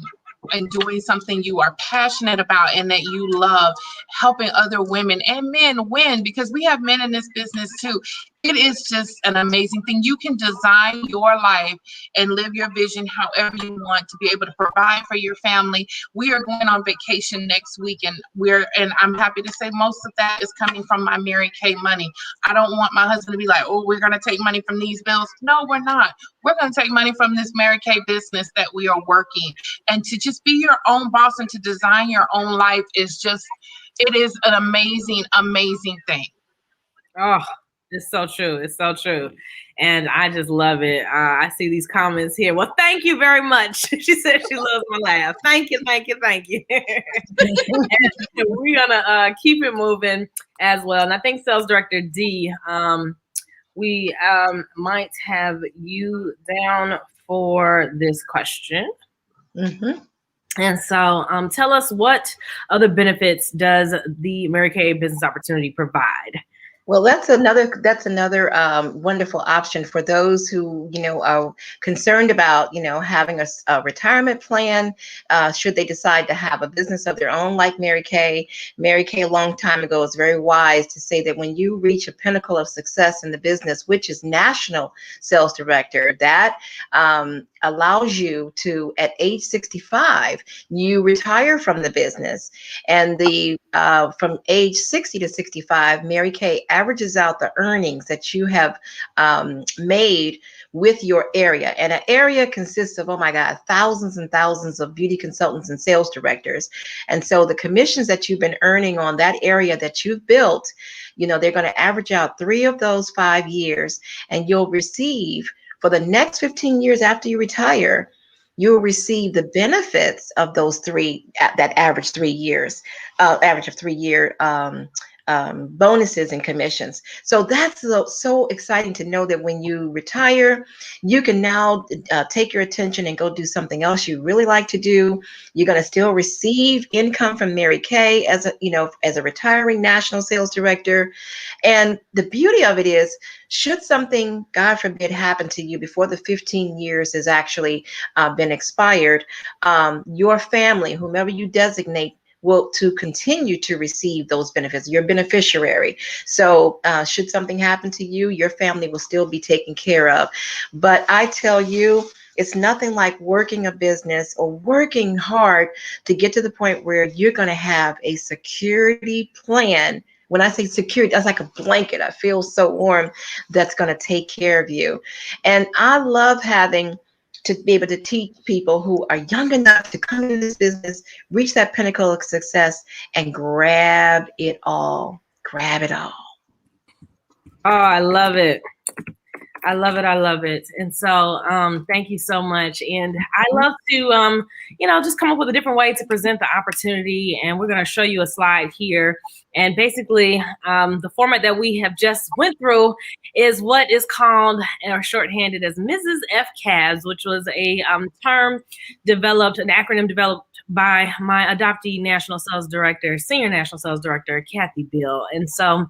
and doing something you are passionate about and that you love, helping other women and men win, because we have men in this business too. It is just an amazing thing. You can design your life and live your vision however you want to be able to provide for your family. We are going on vacation next week, and I'm happy to say most of that is coming from my Mary Kay money. I don't want my husband to be like, oh, we're going to take money from these bills. No, we're not. We're going to take money from this Mary Kay business that we are working. And to just be your own boss and to design your own life it is an amazing, amazing thing. Oh, it's so true. It's so true. And I just love it. I see these comments here. Well, thank you very much. She said she loves my laugh. Thank you. And we're going to keep it moving as well. And I think Sales Director D, we might have you down for this question. And so tell us, what other benefits does the Mary Kay business opportunity provide? Well, that's another wonderful option for those who, are concerned about, having a retirement plan, should they decide to have a business of their own, like Mary Kay. Mary Kay a long time ago was very wise to say that when you reach a pinnacle of success in the business, which is national sales director, that allows you to, at age 65, you retire from the business. And from age 60 to 65, Mary Kay averages out the earnings that you have made with your area. And an area consists of, oh my God, thousands and thousands of beauty consultants and sales directors. And so the commissions that you've been earning on that area that you've built, they're going to average out 3 of those 5 years, and you'll receive, for the next 15 years after you retire, you'll receive the benefits of those 3, that average 3 years, average of 3 year bonuses and commissions. So that's so exciting to know that when you retire, you can now take your attention and go do something else you really like to do. You're going to still receive income from Mary Kay as a retiring national sales director. And the beauty of it is, should something, God forbid, happen to you before the 15 years has actually been expired, your family, whomever you designate, will to continue to receive those benefits, your beneficiary. So should something happen to you, your family will still be taken care of. But I tell you, it's nothing like working a business or working hard to get to the point where you're going to have a security plan. When I say security, that's like a blanket. I feel so warm, that's going to take care of you. And I love having to be able to teach people who are young enough to come into this business, reach that pinnacle of success, and grab it all. Grab it all. Oh, I love it. I love it. I love it. And so thank you so much. And I love to, just come up with a different way to present the opportunity. And we're going to show you a slide here. And basically, the format that we have just went through is what is called, or shorthanded as Mrs. FCAS, which was a term developed, an acronym developed by my adoptee national sales director, senior national sales director, Kathy Bill. And so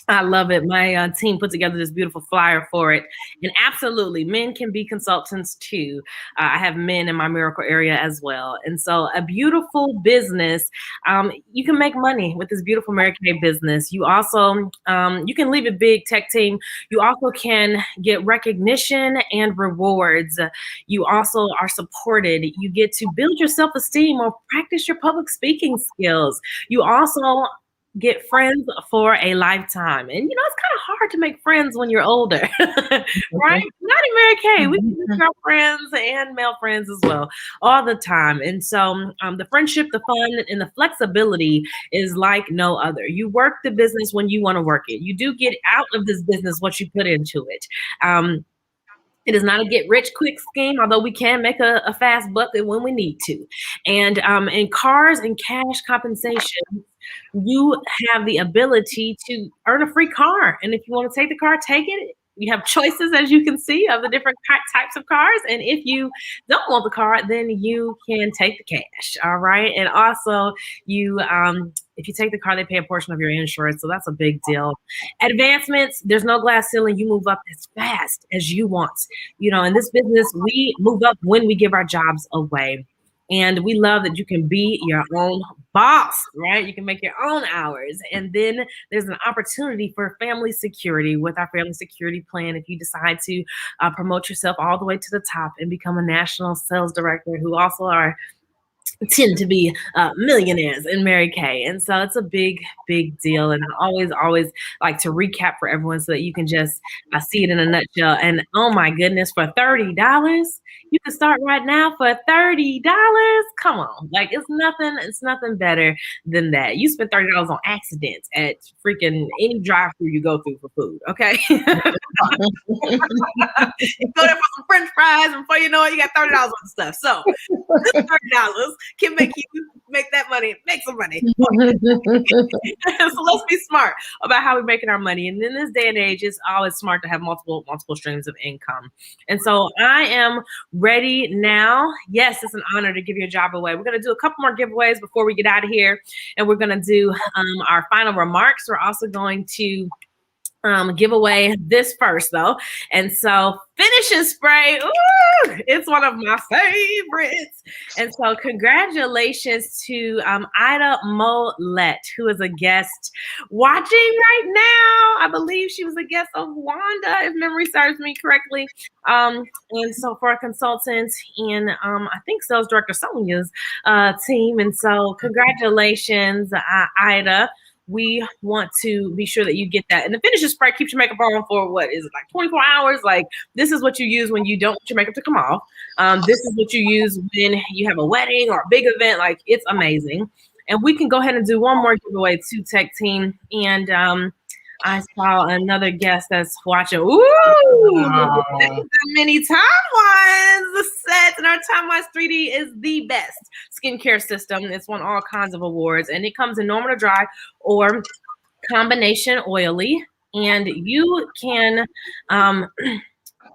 I love it. My team put together this beautiful flyer for it. And absolutely, men can be consultants too. I have men in my Miracle area as well. And so a beautiful business, you can make money with this beautiful Mary Kay business. You also, you can leave a big tech team. You also can get recognition and rewards. You also are supported. You get to build your self-esteem or practice your public speaking skills. You also get friends for a lifetime. And, it's kind of hard to make friends when you're older, right? Not in Mary Kay. We can make girlfriends and male friends as well all the time. And so the friendship, the fun, and the flexibility is like no other. You work the business when you want to work it. You do get out of this business what you put into it. It is not a get rich quick scheme, although we can make a fast buck when we need to. And in cars and cash compensation, you have the ability to earn a free car. And if you want to take the car, take it. You have choices, as you can see, of the different types of cars. And if you don't want the car, then you can take the cash. All right. And also you, if you take the car, they pay a portion of your insurance. So that's a big deal. Advancements, there's no glass ceiling. You move up as fast as you want. In this business, we move up when we give our jobs away. And we love that you can be your own boss, right? You can make your own hours. And then there's an opportunity for family security with our family security plan. If you decide to promote yourself all the way to the top and become a national sales director, who also tend to be millionaires in Mary Kay. And so it's a big, big deal. And I always like to recap for everyone so that you can just see it in a nutshell. And oh my goodness, for $30, you can start right now for $30. Come on. Like it's nothing better than that. You spend $30 on accidents at freaking any drive-through you go through for food. Okay. You go there for some French fries, and before you know it, you got $30 worth of stuff. So this $30 can make you make that money, make some money. So let's be smart about how we're making our money. And in this day and age, it's always smart to have multiple streams of income. And so I am ready now. Yes, it's an honor to give your job away. We're going to do a couple more giveaways before we get out of here. And we're going to do our final remarks. We're also going to give away this first though. And so finishing spray, ooh, it's one of my favorites. And so congratulations to Ida Mollett, who is a guest watching right now. I believe she was a guest of Wanda, if memory serves me correctly. And so for a consultant and I think sales director Sonia's team. And so congratulations, Ida. We want to be sure that you get that. And the finishing spray keeps your makeup on for what is it, like 24 hours? Like this is what you use when you don't want your makeup to come off. This is what you use when you have a wedding or a big event. Like it's amazing. And we can go ahead and do one more giveaway to Tech Team. And I saw another guest that's watching. Ooh, many Time-Wise sets, and our Time-Wise 3D is the best skincare system. It's won all kinds of awards, and it comes in normal to dry or combination oily, and you can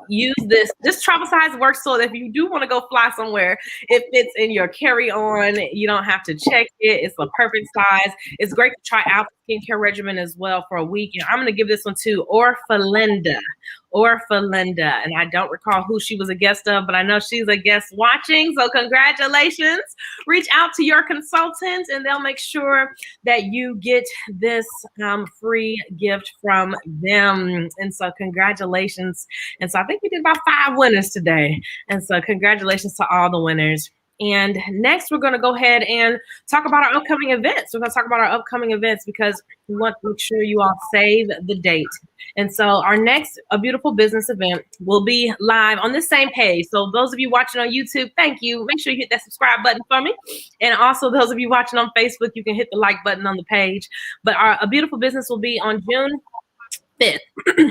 use this travel size works so that if you do want to go fly somewhere, it fits in your carry-on. You don't have to check it. It's a perfect size. It's great to try out the skincare regimen as well for a week. And I'm going to give this one to Orphalinda. And I don't recall who she was a guest of, but I know she's a guest watching. So congratulations. Reach out to your consultant and they'll make sure that you get this free gift from them. And so congratulations. And so I think we did about 5 winners today. And so congratulations to all the winners. And next, we're going to go ahead and talk about our upcoming events. We're going to talk about our upcoming events because we want to make sure you all save the date. And so our next A Beautiful Business event will be live on this same page. So those of you watching on YouTube, thank you. Make sure you hit that subscribe button for me. And also those of you watching on Facebook, you can hit the like button on the page. But our A Beautiful Business will be on June 5th.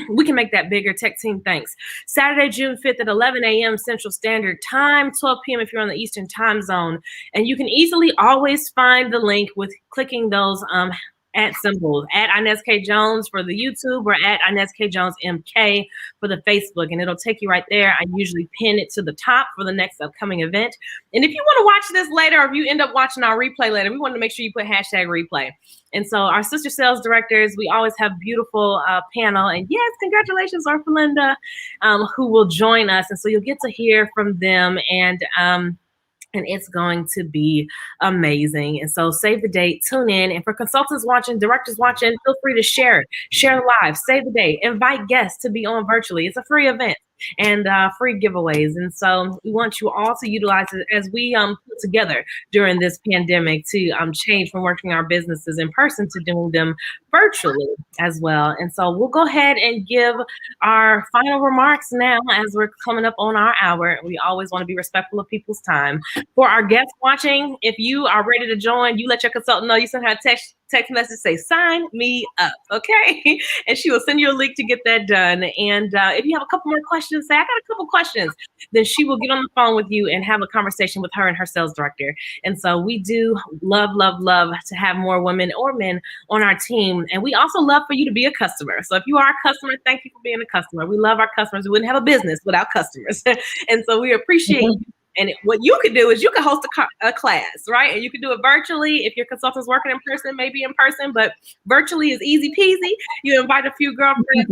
We can make that bigger. Tech team, thanks. Saturday, June 5th at 11 a.m. Central Standard Time, 12 p.m. if you're on the Eastern Time Zone. And you can easily always find the link with clicking those at symbols, at Inez K. Jones for the YouTube or at Inez K. Jones MK for the Facebook. And it'll take you right there. I usually pin it to the top for the next upcoming event. And if you want to watch this later, or if you end up watching our replay later, we want to make sure you put #replay. And so our sister sales directors, we always have beautiful panel. And yes, congratulations, Orphalinda, who will join us. And so you'll get to hear from them and it's going to be amazing. And so save the date, tune in. And for consultants watching, directors watching, feel free to share it. Share live, save the date, invite guests to be on virtually. It's a free event and free giveaways. And so we want you all to utilize it as we put together during this pandemic to change from working our businesses in person to doing them virtually as well. And so we'll go ahead and give our final remarks now as we're coming up on our hour. We always want to be respectful of people's time. For our guests watching, if you are ready to join, you let your consultant know. You send her a text message, say, sign me up, okay? And she will send you a link to get that done. And if you have a couple more questions, say, I got a couple questions, then she will get on the phone with you and have a conversation with her and her sales director. And so we do love to have more women or men on our team. And we also love for you to be a customer. So if you are a customer, thank you for being a customer. We love our customers. We wouldn't have a business without customers. And so we appreciate you. And what you could do is you could host a class, right? And you can do it virtually. If your consultant's working in person, maybe in person, but virtually is easy peasy. You invite a few girlfriends,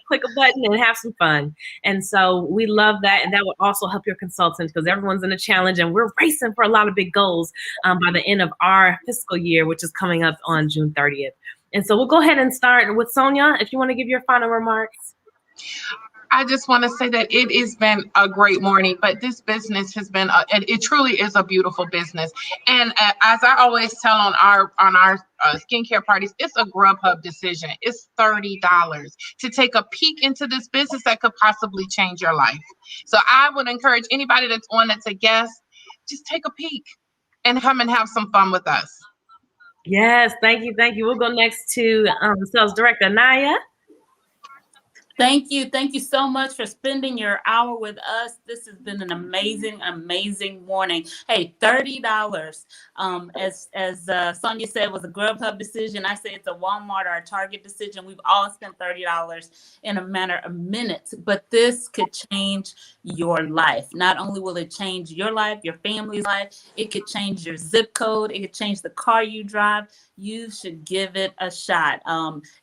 click a button and have some fun. And so we love that. And that will also help your consultants because everyone's in a challenge and we're racing for a lot of big goals by the end of our fiscal year, which is coming up on June 30th. And so we'll go ahead and start with Sonia, if you want to give your final remarks. I just want to say that it has been a great morning, but this business has been, it truly is a beautiful business. And as I always tell on our skincare parties, it's a Grubhub decision. It's $30 to take a peek into this business that could possibly change your life. So I would encourage anybody that's on that's a guest, just take a peek and come and have some fun with us. Yes, thank you. We'll go next to Sales Director Naya. Thank you. Thank you so much for spending your hour with us. This has been an amazing morning. Hey, $30. As Sonia said, was a Grubhub decision. I say it's a Walmart or a Target decision. We've all spent $30 in a matter of minutes, but this could change your life. Not only will it change your life, your family's life, it could change your zip code. It could change the car you drive. You should give it a shot.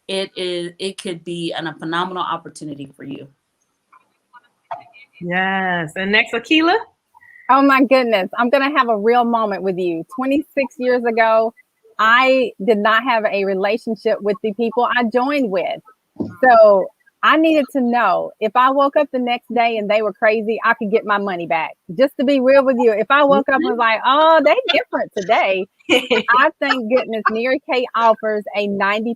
It could be a phenomenal opportunity for you. Yes. And next, Akila. Oh my goodness. I'm going to have a real moment with you. 26 years ago, I did not have a relationship with the people I joined with. So I needed to know if I woke up the next day and they were crazy, I could get my money back. Just to be real with you, if I woke up and was like, oh, they different today, I thank goodness Mary Kay offers a 90%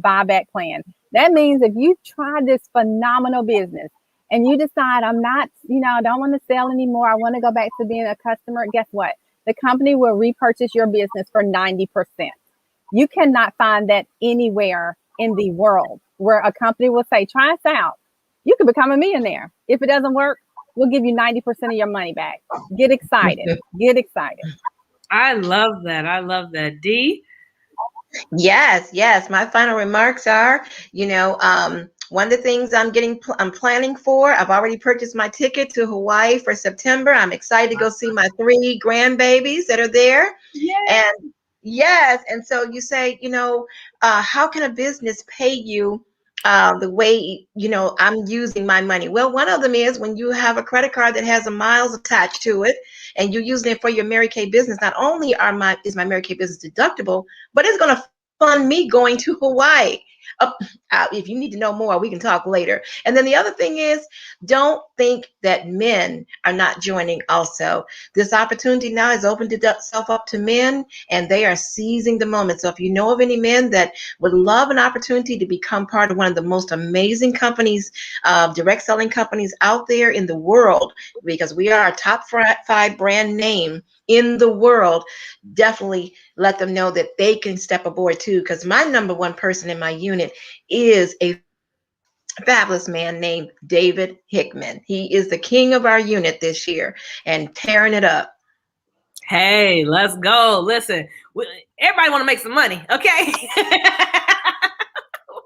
buyback plan. That means if you try this phenomenal business and you decide I'm not, I don't want to sell anymore, I want to go back to being a customer, guess what? The company will repurchase your business for 90%. You cannot find that anywhere in the world where a company will say, try us out. You can become a millionaire. If it doesn't work, we'll give you 90% of your money back. Get excited. Get excited. I love that. I love that. Dee? Yes, yes. My final remarks are, one of the things I'm planning for, I've already purchased my ticket to Hawaii for September. I'm excited to go see my 3 grandbabies that are there. And yes, and so you say, how can a business pay you the way, I'm using my money? Well, one of them is when you have a credit card that has a miles attached to it and you're using it for your Mary Kay business. Not only is my Mary Kay business deductible, but it's going to fund me going to Hawaii. If you need to know more, we can talk later. And then the other thing is, don't think that men are not joining also. This opportunity now is opened itself up to men, and they are seizing the moment. So if you know of any men that would love an opportunity to become part of one of the most amazing companies, direct selling companies out there in the world, because we are a top 5 brand name in the world, definitely let them know that they can step aboard too, because my number one person in my unit is a fabulous man named David Hickman. He is the king of our unit this year and tearing it up. Hey, let's go. Listen, everybody want to make some money, okay?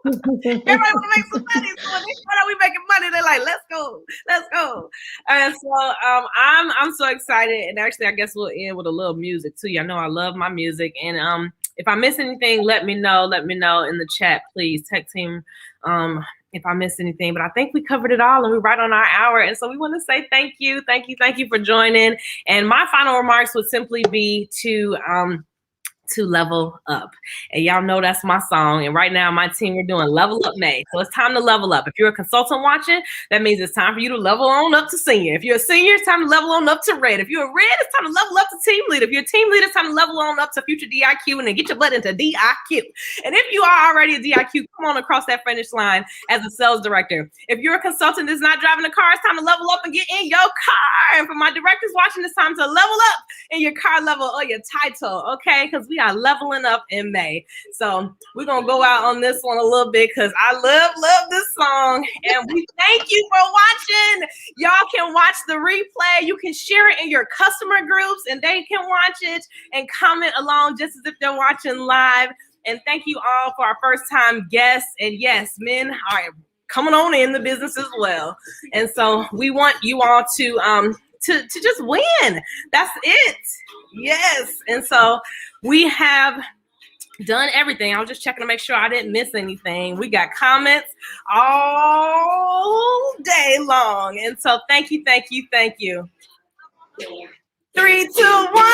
Everybody want to make some money. So when they find out we making money, they're like, "Let's go, let's go." And so I'm so excited. And actually, I guess we'll end with a little music too. Y'all know I love my music. And if I miss anything, let me know. Let me know in the chat, please. Tech team, if I missed anything. But I think we covered it all, and we're right on our hour. And so we want to say thank you for joining. And my final remarks would simply be to level up. And y'all know that's my song. And right now, my team, we're doing Level Up May. So it's time to level up. If you're a consultant watching, that means it's time for you to level on up to senior. If you're a senior, it's time to level on up to red. If you're a red, it's time to level up to team leader. If you're a team leader, it's time to level on up to future DIQ and then get your butt into DIQ. And if you are already a DIQ, come on across that finish line as a sales director. If you're a consultant that's not driving a car, it's time to level up and get in your car. And for my directors watching, it's time to level up in your car level or your title, okay? Because we are leveling up in May. So we're going to go out on this one a little bit because I love this song. And we thank you for watching. Y'all can watch the replay. You can share it in your customer groups and they can watch it and comment along just as if they're watching live. And thank you all for our first time guests. And yes, men are coming on in the business as well. And so we want you all to just win. That's it. Yes. And so we have done everything. I was just checking to make sure I didn't miss anything. We got comments all day long. And so thank you. 3, 2, 1.